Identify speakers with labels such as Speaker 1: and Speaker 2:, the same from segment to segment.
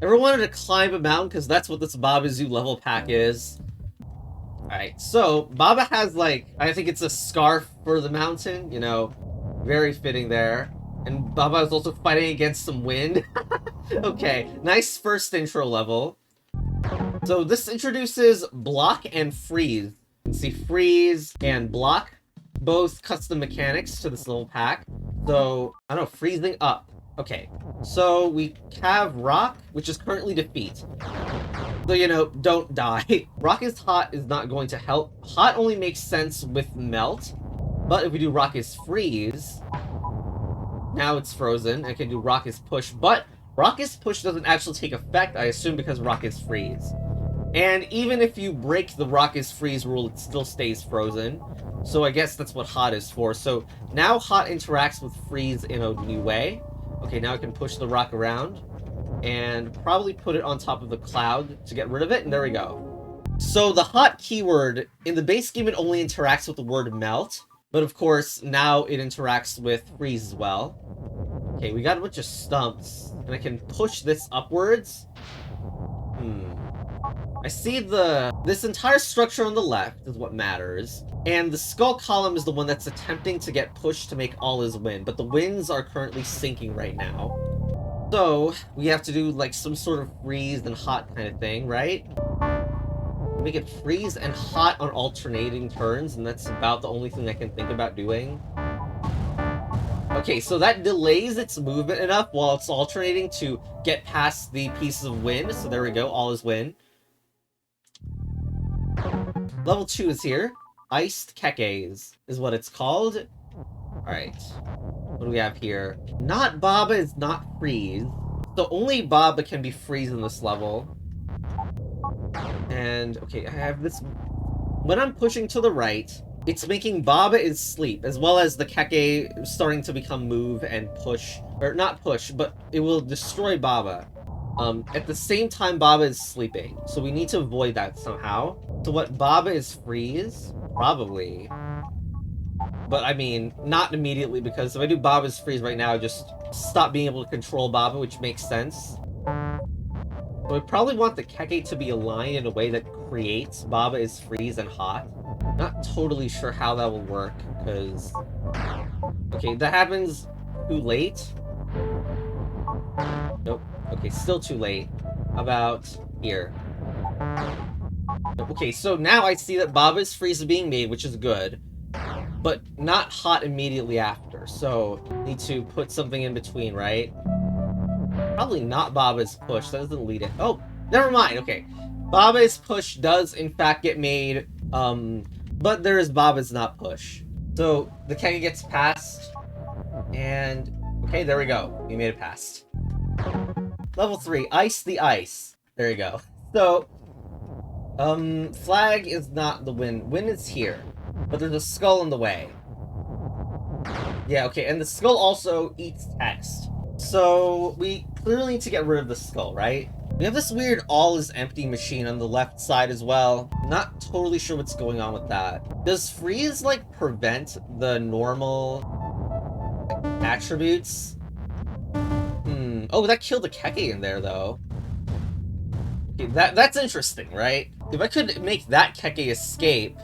Speaker 1: Ever wanted to climb a mountain? Because that's what this Baba Zoo level pack is. Alright, so Baba has, like, I think it's a scarf for the mountain, you know, very fitting there. And Baba is also fighting against some wind. Okay, nice first intro level. So this introduces block and freeze. You can see freeze and block, both custom mechanics to this little pack. So, I don't know, freezing up. Okay, so we have rock, which is currently defeat. So, you know, don't die. Rock is hot is not going to help. Hot only makes sense with melt. But if we do rock is freeze, now it's frozen. I can do rock is push, but rock is push doesn't actually take effect, I assume, because rock is freeze. And even if you break the rock is freeze rule, it still stays frozen. So I guess that's what hot is for. So now hot interacts with freeze in a new way. Okay, now I can push the rock around and probably put it on top of the cloud to get rid of it, and there we go. So the hot keyword, in the base game it only interacts with the word melt, but of course now it interacts with freeze as well. Okay, we got a bunch of stumps, and I can push this upwards. I see this entire structure on the left is what matters, and the skull column is the one that's attempting to get pushed to make all is wind, but the winds are currently sinking right now. So, we have to do, like, some sort of freeze and hot kind of thing, right? Make it freeze and hot on alternating turns, and that's about the only thing I can think about doing. Okay, so that delays its movement enough while it's alternating to get past the pieces of wind, so there we go, all is wind. Level 2 is here. Iced Kekes is what it's called. Alright. What do we have here? Not Baba is not freeze. So only Baba can be freeze in this level. And, okay, I have this... When I'm pushing to the right, it's making Baba is sleep, as well as the Keke starting to become move and push. Or not push, but it will destroy Baba. At the same time Baba is sleeping. So we need to avoid that somehow. So what, Baba is freeze? Probably. But I mean, not immediately, because if I do Baba's freeze right now, I just stop being able to control Baba, which makes sense. So I probably want the Keke to be aligned in a way that creates Baba is freeze and hot. Not totally sure how that will work, because... Okay, that happens too late. Nope. Okay, still too late. How about here? Okay, so now I see that Baba's freeze is being made, which is good. But not hot immediately after, so need to put something in between, right? Probably not Baba's push, that doesn't lead it. Oh, never mind, okay. Baba's push does in fact get made, but there is Baba's not push. So the Keke gets passed, and okay, there we go. We made it past. Level 3, Ice the Ice. There you go. So, flag is not the wind. Wind is here. But there's a skull in the way. Yeah, okay, and the skull also eats text. So, we clearly need to get rid of the skull, right? We have this weird all is empty machine on the left side as well. Not totally sure what's going on with that. Does freeze, like, prevent the normal attributes? Oh, that killed the Keke in there, though. Okay, that's interesting, right? If I could make that Keke escape,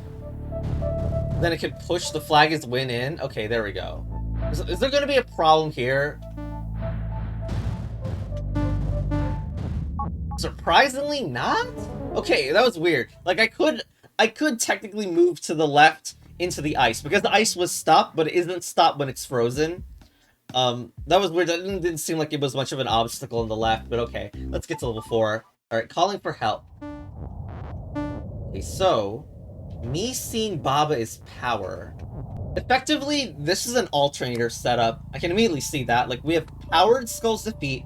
Speaker 1: then it could push the flag as win in. Okay, there we go. Is there going to be a problem here? Surprisingly not? Okay, that was weird. Like, I could technically move to the left into the ice, because the ice was stopped, but it isn't stopped when it's frozen. That was weird. That didn't seem like it was much of an obstacle on the left, but okay. Let's get to level 4. Alright, calling for help. Okay, so... me seeing Baba is power. Effectively, this is an alternator setup. I can immediately see that. Like, we have powered Skull's defeat,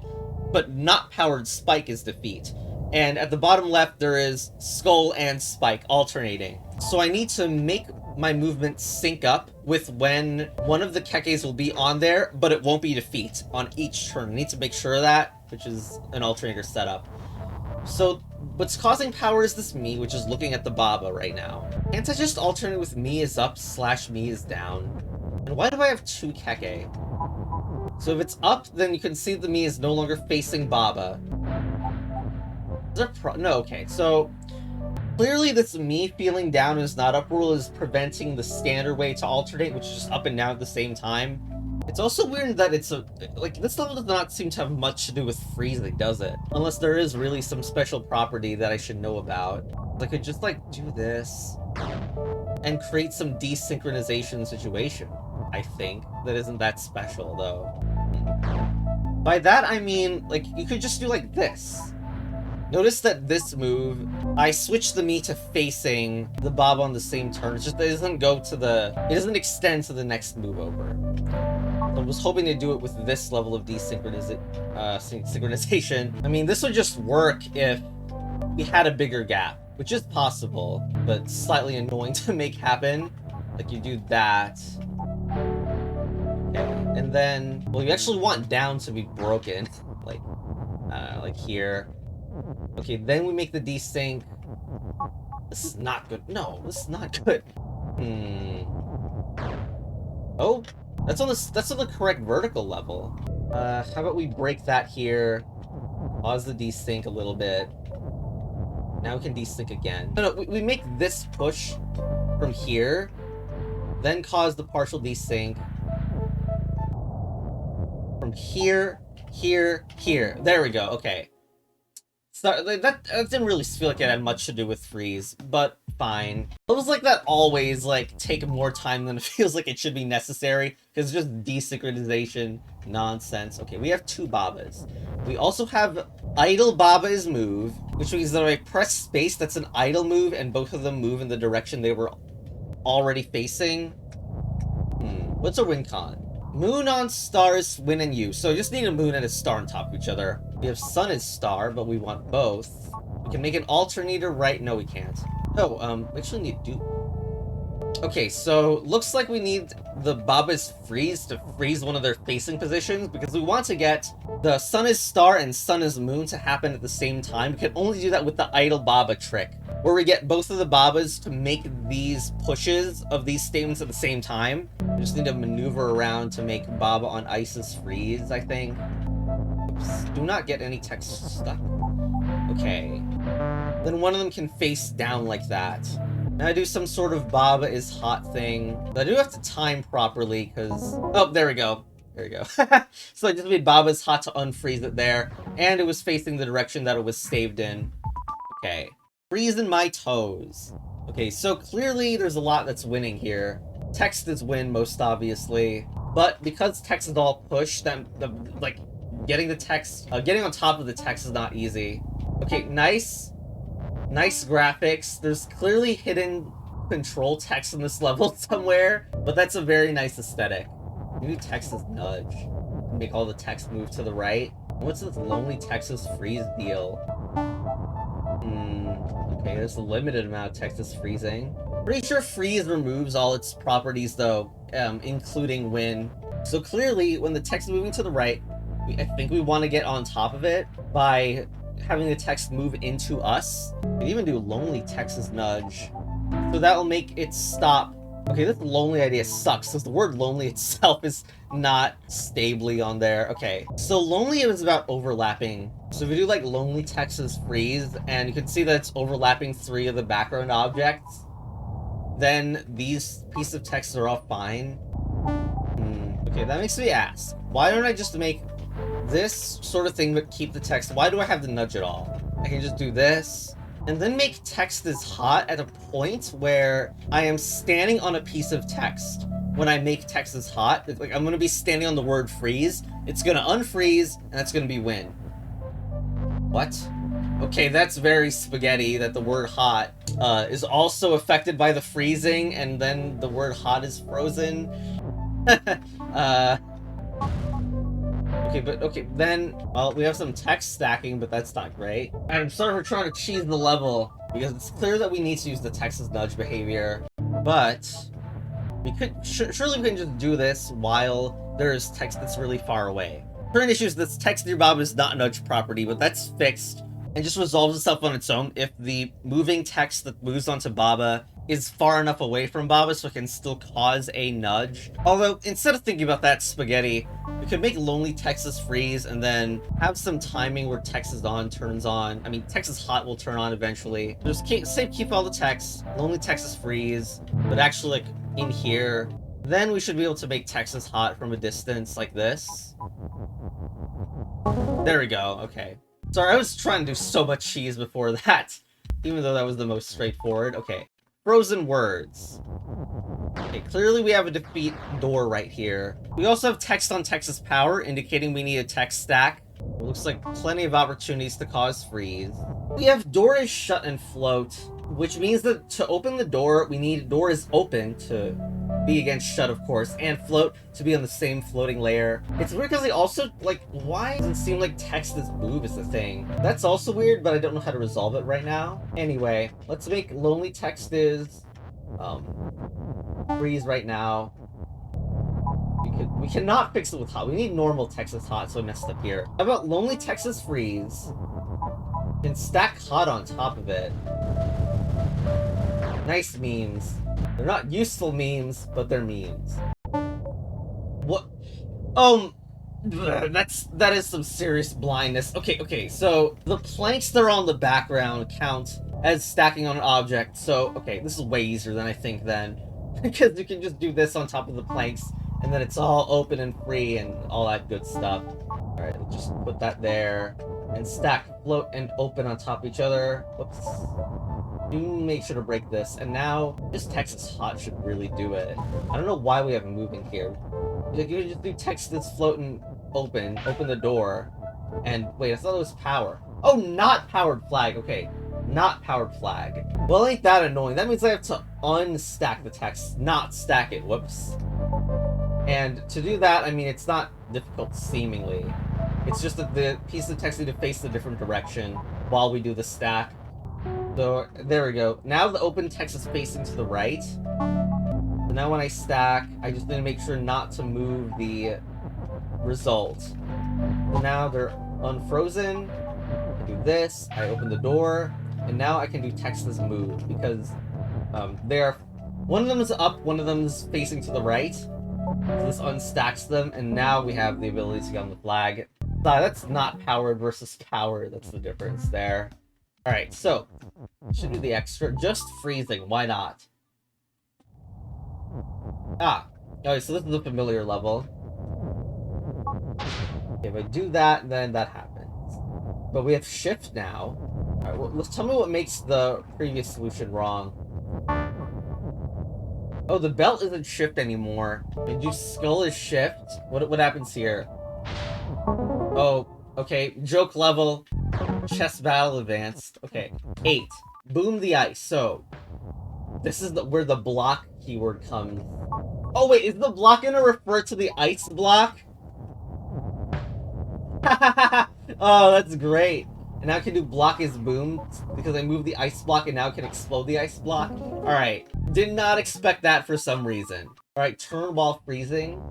Speaker 1: but not powered Spike is defeat. And at the bottom left, there is Skull and Spike alternating. So I need to make my movement sync up with when one of the Kekes will be on there, but it won't be defeat on each turn. I need to make sure of that, which is an alternator setup. So what's causing power is this me, which is looking at the Baba right now. Can't I just alternate with me is up / me is down? And why do I have 2 Keke? So if it's up, then you can see the me is no longer facing Baba. No, okay, so clearly this me feeling down is not up rule is preventing the standard way to alternate, which is just up and down at the same time. It's also weird that it's like, this level does not seem to have much to do with freezing, does it? Unless there is really some special property that I should know about. I could just, like, do this and create some desynchronization situation, I think. That isn't that special, though. By that, I mean, like, you could just do, like, this. Notice that this move, I switched the me to facing the Bob on the same turn. It's just, it doesn't go to the... It doesn't extend to the next move over. I was hoping to do it with this level of synchronization. I mean, this would just work if we had a bigger gap, which is possible, but slightly annoying to make happen. Like, you do that. Okay, and then, well, you actually want down to be broken, like here. Okay, then we make the desync. This is not good. No, this is not good. Oh, that's on the correct vertical level. How about we break that here? Pause the desync a little bit. Now we can desync again. No, we make this push from here, then cause the partial desync from here, here, here. There we go. Okay. So that didn't really feel like it had much to do with freeze, but fine. Levels like that always, like, take more time than it feels like it should be necessary, because it's just desynchronization nonsense. Okay, we have two Babas. We also have idle Baba's move, which means that if I press space, that's an idle move, and both of them move in the direction they were already facing. What's a win con? Moon on stars, win and you. So you just need a moon and a star on top of each other. We have sun as star, but we want both. We can make an alternator, right? No, we can't. Oh, we actually need to do... Okay, so looks like we need the Baba's freeze to freeze one of their facing positions, because we want to get the sun is star and sun is moon to happen at the same time. We can only do that with the idle Baba trick, where we get both of the Babas to make these pushes of these statements at the same time. We just need to maneuver around to make Baba on Ice's freeze, I think. Oops. Do not get any text stuck. Okay. Then one of them can face down like that. Now I do some sort of Baba is hot thing. But I do have to time properly, because... Oh, there we go. There we go. So I just made Baba's hot to unfreeze it there, and it was facing the direction that it was saved in. Okay. Freezing my toes. Okay, so clearly there's a lot that's winning here. Text is win, most obviously. But because text is all pushed, like, getting the text... getting on top of the text is not easy. Okay, nice graphics. There's clearly hidden control text in this level somewhere, but that's a very nice aesthetic. Maybe text is nudge. Make all the text move to the right. What's this lonely Texas freeze deal? Okay, there's a limited amount of text is freezing. Pretty sure freeze removes all its properties though, including win. So clearly, when the text is moving to the right, I think we want to get on top of it by having the text move into us. We can even do lonely Texas nudge. So that will make it stop. Okay, this lonely idea sucks, because the word lonely itself is not stably on there. Okay, so lonely is about overlapping. So if we do like lonely Texas freeze, and you can see that it's overlapping 3 of the background objects, then these pieces of text are all fine. Okay, that makes me ask, why don't I just make this sort of thing but keep the text? Why do I have the nudge at all? I can just do this and then make text as hot at a point where I am standing on a piece of text. When I make text as hot, it's like I'm gonna be standing on the word freeze. It's gonna unfreeze, and that's gonna be win. What? Okay, that's very spaghetti that the word hot is also affected by the freezing, and then the word hot is frozen. Okay, then, well, we have some text stacking, but that's not great. And I'm sorry for trying to cheese the level, because it's clear that we need to use the text as nudge behavior, but we could, surely we can just do this while there's text that's really far away. Current issue is this text near Bob is not nudge property, but that's fixed and just resolves itself on its own if the moving text that moves onto Baba is far enough away from Baba so it can still cause a nudge. Although, instead of thinking about that, Spaghetti, we could make Lonely Texas freeze and then have some timing where Texas on turns on. I mean, Texas hot will turn on eventually. Just keep all the text, Lonely Texas freeze, but actually like in here. Then we should be able to make Texas hot from a distance like this. There we go, okay. Sorry, I was trying to do so much cheese before that, even though that was the most straightforward. Okay, frozen words. Okay, clearly we have a defeat door right here. We also have text on Texas power, indicating we need a text stack. It looks like plenty of opportunities to cause freeze. We have door is shut and float, which means that to open the door, we need door is open to be against shut, of course, and float to be on the same floating layer. It's weird because they also, like, why does it seem like text is move is the thing? That's also weird, but I don't know how to resolve it right now. Anyway, let's make lonely text is, freeze right now. We cannot fix it with hot. We need normal Texas hot, so I messed up here. How about lonely Texas freeze? And stack hot on top of it. Nice memes. They're not useful memes, but they're memes. What? That is some serious blindness. Okay, so the planks that are on the background count as stacking on an object. So, okay, this is way easier than I think then. Because you can just do this on top of the planks, and then it's all open and free and all that good stuff. Alright, just put that there. And stack float and open on top of each other. Whoops. Do make sure to break this. And now, just Texas hot should really do it. I don't know why we have a moving here. Like, you just do text that's float and open the door. And wait, I thought it was power. Oh, not powered flag. Okay, not powered flag. Well, ain't that annoying? That means I have to unstack the text, not stack it. Whoops. And to do that, I mean, it's not difficult seemingly. It's just that the piece of text need to face the different direction while we do the stack. So, there we go. Now the open text is facing to the right. So now when I stack, I just need to make sure not to move the result. So now they're unfrozen. I do this, I open the door, and now I can do text as move because one of them is up, one of them is facing to the right. So this unstacks them, and now we have the ability to get on the flag. That's not powered versus power, that's the difference there. Alright, so, should do the extra. Just freezing, why not? Okay, so this is a familiar level. Okay, if I do that, then that happens. But we have shift now. Alright, well, let's tell me what makes the previous solution wrong. Oh, the belt isn't shift anymore. Did you skull is shift? What happens here? Oh, okay. Joke level. Chess battle advanced. Okay. 8. Boom the ice. So, this is where the block keyword comes. Oh wait, is the block gonna refer to the ice block? Oh, that's great. And now I can do block is boom because I moved the ice block and now I can explode the ice block. Alright. Did not expect that for some reason. Alright, turn while freezing.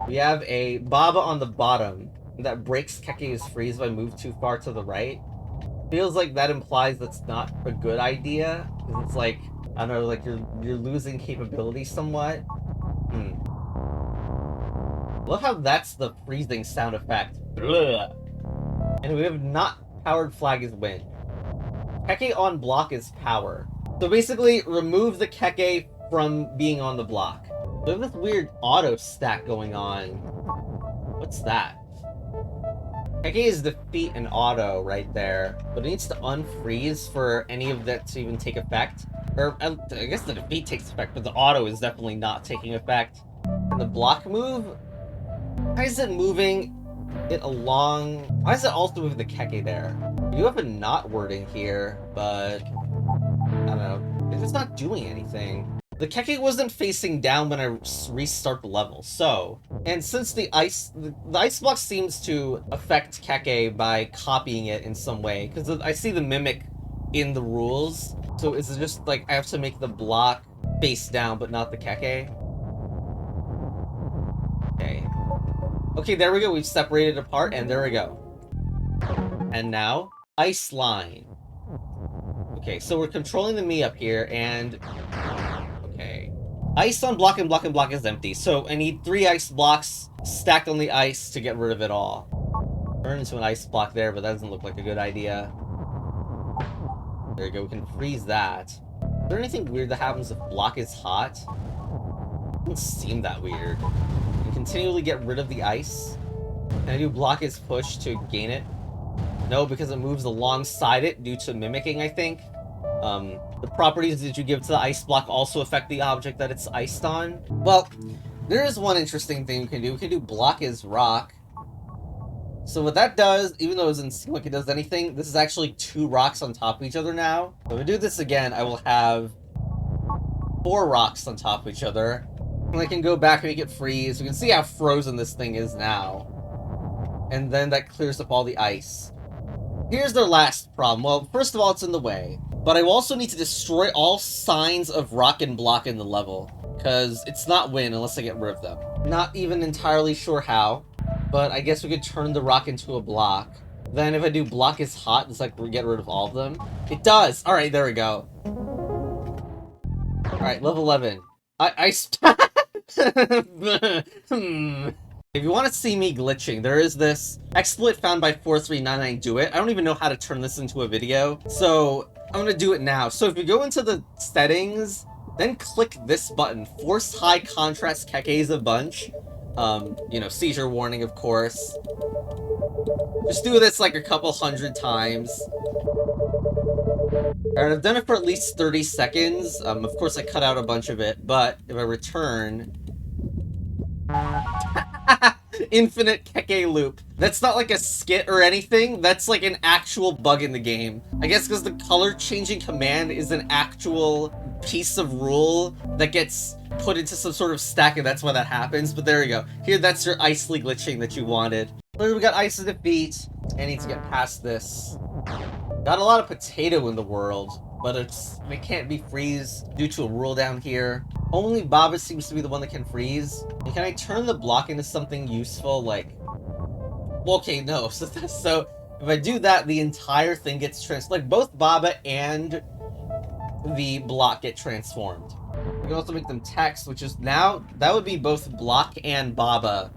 Speaker 1: We have a Baba on the bottom that breaks Kekes freeze if I move too far to the right. Feels like that implies that's not a good idea. Because it's like, I don't know, like you're losing capability somewhat. Love how that's the freezing sound effect. Ugh. And we have not powered flag is win. Keke on block is power. So basically, remove the Keke from being on the block. We have this weird auto stack going on. What's that? Keke is defeat and auto right there, but it needs to unfreeze for any of that to even take effect. Or, I guess the defeat takes effect, but the auto is definitely not taking effect. And the block move? Why is it moving it along? Why is it also moving the Keke there? You have a not wording here, but I don't know. It's just not doing anything. The Keke wasn't facing down when I restart the level, so... And since the ice block seems to affect Keke by copying it in some way, because I see the mimic in the rules, so it's just like I have to make the block face down, but not the Keke. Okay. Okay, there we go. We've separated apart, and there we go. And now, ice line. Okay, so we're controlling the me up here, and... Okay. Ice on block and block and block is empty, so I need 3 ice blocks stacked on the ice to get rid of it all. Turn into an ice block there, but that doesn't look like a good idea. There we go, we can freeze that. Is there anything weird that happens if block is hot? It doesn't seem that weird. You can continually get rid of the ice. Can I do block is push to gain it? No, because it moves alongside it due to mimicking, I think. The properties that you give to the ice block also affect the object that it's iced on. Well, there is one interesting thing we can do. We can do block is rock. So what that does, even though it doesn't seem like it does anything, this is actually 2 rocks on top of each other now. So if I do this again, I will have 4 rocks on top of each other. And I can go back and make it freeze. You can see how frozen this thing is now. And then that clears up all the ice. Here's their last problem. Well, first of all, it's in the way. But I also need to destroy all signs of rock and block in the level. Because it's not win unless I get rid of them. Not even entirely sure how. But I guess we could turn the rock into a block. Then if I do block is hot, does like get rid of all of them? It does! Alright, there we go. Alright, level 11. If you want to see me glitching, there is this exploit found by 4399do it. I don't even know how to turn this into a video, so I'm gonna do it now. So if you go into the settings, then click this button, Force High Contrast Kekes a bunch. You know, seizure warning, of course. Just do this like a couple 100 times. Alright, I've done it for at least 30 seconds. Of course I cut out a bunch of it, but if I return... Infinite Keke loop. That's not like a skit or anything, that's like an actual bug in the game. I guess because the color changing command is an actual piece of rule that gets put into some sort of stack and that's why that happens, but there you go. Here, that's your icely glitching that you wanted. We got ice to defeat. I need to get past this. Got a lot of potato in the world, but it can't be freeze due to a rule down here. Only Baba seems to be the one that can freeze. And can I turn the block into something useful, like... Well, okay, no. So if I do that, the entire thing gets transformed. Like, both Baba and the block get transformed. We can also make them text, which is now... That would be both block and Baba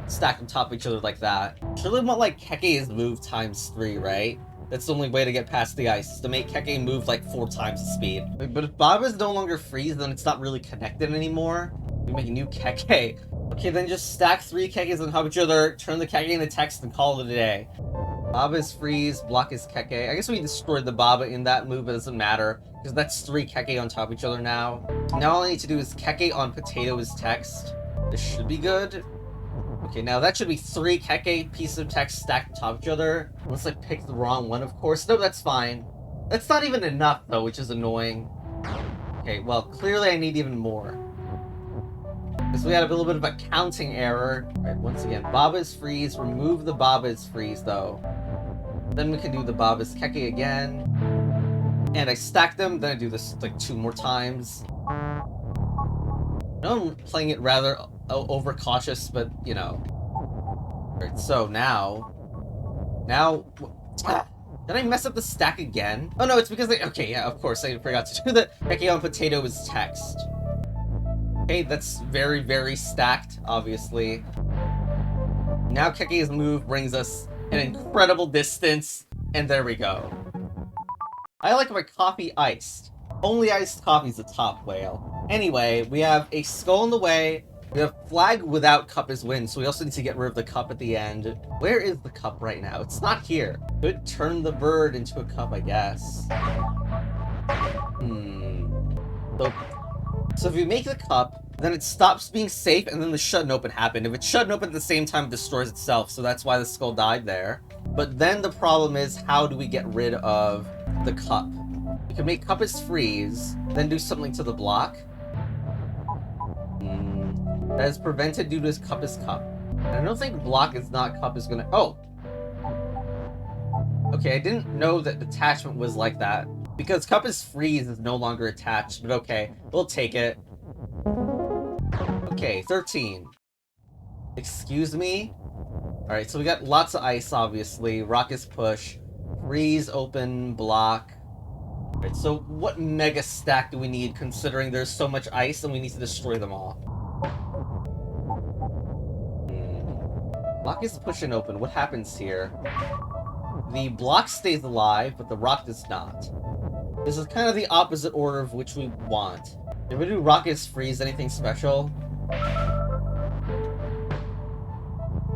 Speaker 1: stacked on top of each other like that. Surely want, like, Keke's move times 3, right? That's the only way to get past the ice, is to make Keke move like 4 times the speed. But if Baba is no longer freeze, then it's not really connected anymore. We make a new Keke. Okay, then just stack 3 Kekes on top of each other, turn the Keke into text, and call it a day. Baba is freeze, block is Keke. I guess we destroyed the Baba in that move, but it doesn't matter, because that's 3 Keke on top of each other now. Now all I need to do is Keke on potato is text. This should be good. Okay, now that should be 3 Keke pieces of text stacked on top of each other. Unless I picked the wrong one, of course. No, that's fine. That's not even enough, though, which is annoying. Okay, well, clearly I need even more. Because we had a little bit of a counting error. Alright, once again, Baba's freeze. Remove the Baba's freeze, though. Then we can do the Baba's Keke again. And I stack them, then I do this like 2 more times. I know I'm playing it rather overcautious, but, you know. Alright, so now... Did I mess up the stack again? Oh no, it's because okay, yeah, of course, I forgot to do the Keke on potato is text. Okay, that's very, very stacked, obviously. Now Keke's move brings us an incredible distance, and there we go. I like my coffee iced. Only iced coffee's the top whale. Anyway, we have a skull in the way. We have flag without cup is win, so we also need to get rid of the cup at the end. Where is the cup right now? It's not here. Could turn the bird into a cup, I guess. So if you make the cup, then it stops being safe, and then the shut and open happen. If it's shut and open at the same time, it destroys itself, so that's why the skull died there. But then the problem is, how do we get rid of the cup? We can make cup is freeze, then do something to the block. That is prevented due to his cup is cup. And I don't think block is not cup is gonna... Oh! Okay, I didn't know that attachment was like that. Because cup is freeze is no longer attached, but okay, we'll take it. Okay, 13. Excuse me? Alright, so we got lots of ice, obviously. Rock is push. Freeze, open, block. Right, so what mega stack do we need, considering there's so much ice and we need to destroy them all? Block is pushing open. What happens here? The block stays alive, but the rock does not. This is kind of the opposite order of which we want. If we do rockets freeze, anything special?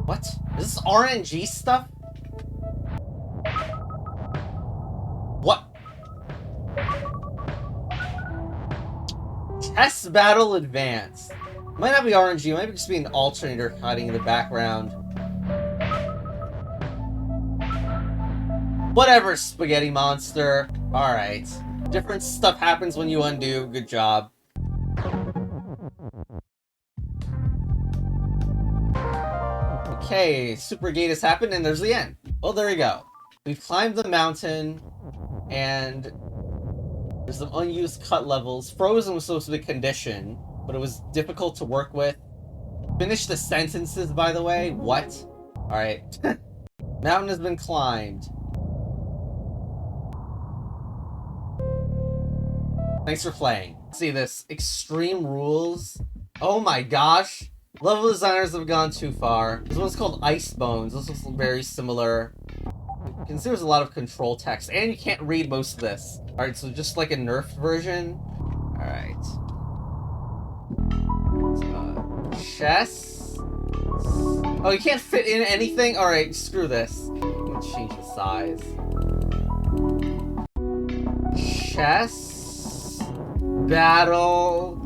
Speaker 1: What? Is this RNG stuff? What? Test battle advanced. Might not be RNG, might just be an alternator hiding in the background. Whatever, spaghetti monster. Alright. Different stuff happens when you undo. Good job. Okay, super gate has happened and there's the end. Well, there we go. We've climbed the mountain and there's some unused cut levels. Frozen was supposed to be a condition, but it was difficult to work with. Finish the sentences, by the way. What? Alright. Mountain has been climbed. Thanks for playing. See this. Extreme rules. Oh my gosh. Level designers have gone too far. This one's called Ice Bones. This looks very similar. You can see there's a lot of control text, and you can't read most of this. Alright, so just like a nerfed version. Alright. Chess. Oh, you can't fit in anything? Alright, screw this. I'm gonna change the size. Chess. Battle.